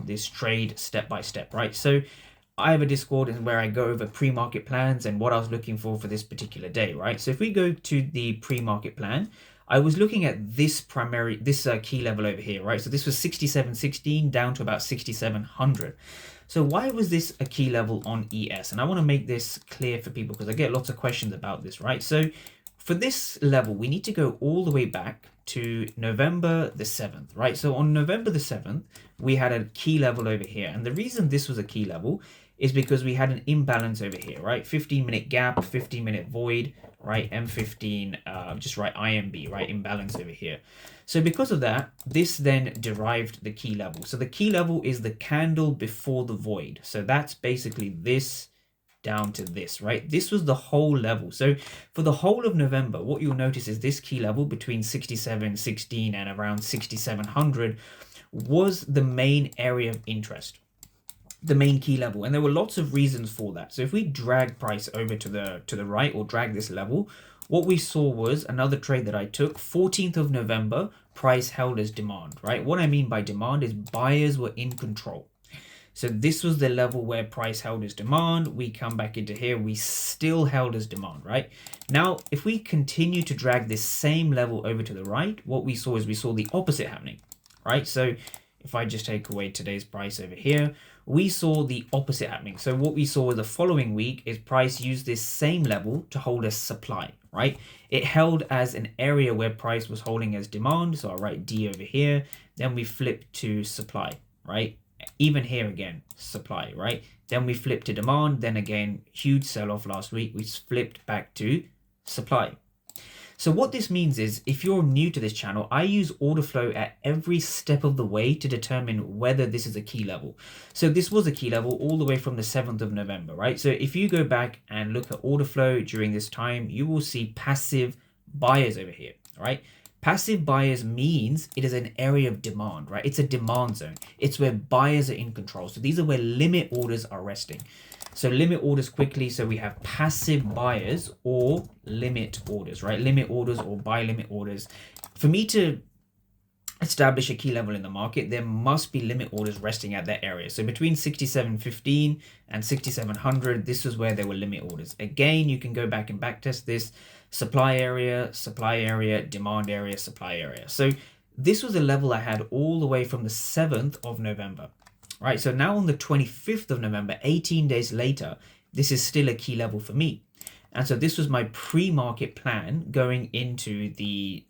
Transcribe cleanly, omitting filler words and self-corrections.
this trade step by step, right? So I have a Discord where I go over pre-market plans and what I was looking for this particular day, right? So if we go to the pre-market plan, I was looking at this key level over here, right? So this was 67.16 down to about 6700. So why was this a key level on ES? And I want to make this clear for people because I get lots of questions about this, right? So for this level, we need to go all the way back to November the 7th, right? So on November the 7th, we had a key level over here. And the reason this was a key level is because we had an imbalance over here, right? 15-minute gap, 15-minute void, right? M15, just write IMB, right? Imbalance over here. So because of that, this then derived the key level. So the key level is the candle before the void. So that's basically this down to this, right? This was the whole level. So for the whole of November, what you'll notice is this key level between 67.16 and around 6700 was the main area of interest, the main key level, and there were lots of reasons for that. So if we drag price over to the right, or drag this level, what we saw was another trade that I took. 14th of November, price held as demand, right? What I mean by demand is buyers were in control. So this was the level where price held as demand. We come back into here, we still held as demand, right? Now, if we continue to drag this same level over to the right, what we saw is we saw the opposite happening, right? So if I just take away today's price over here, we saw the opposite happening. So what we saw the following week is price used this same level to hold as supply, right? It held as an area where price was holding as demand. So I'll write D over here. Then we flip to supply, right? Even here again, supply, right? Then we flip to demand. Then again, huge sell-off last week. We flipped back to supply. So what this means is, if you're new to this channel, I use order flow at every step of the way to determine whether this is a key level. So this was a key level all the way from the 7th of November, right? So if you go back and look at order flow during this time, you will see passive buyers over here, right? Passive buyers means it is an area of demand, right? It's a demand zone. It's where buyers are in control. So these are where limit orders are resting. So limit orders quickly. So we have passive buyers or limit orders, right? Limit orders or buy limit orders. For me to establish a key level in the market, there must be limit orders resting at that area. So between 67.15 and 6700, this is where there were limit orders. Again, you can go back and backtest this. Supply area, demand area, supply area. So this was a level I had all the way from the 7th of November, right? So now on the 25th of November, 18 days later, this is still a key level for me. And so this was my pre-market plan going into the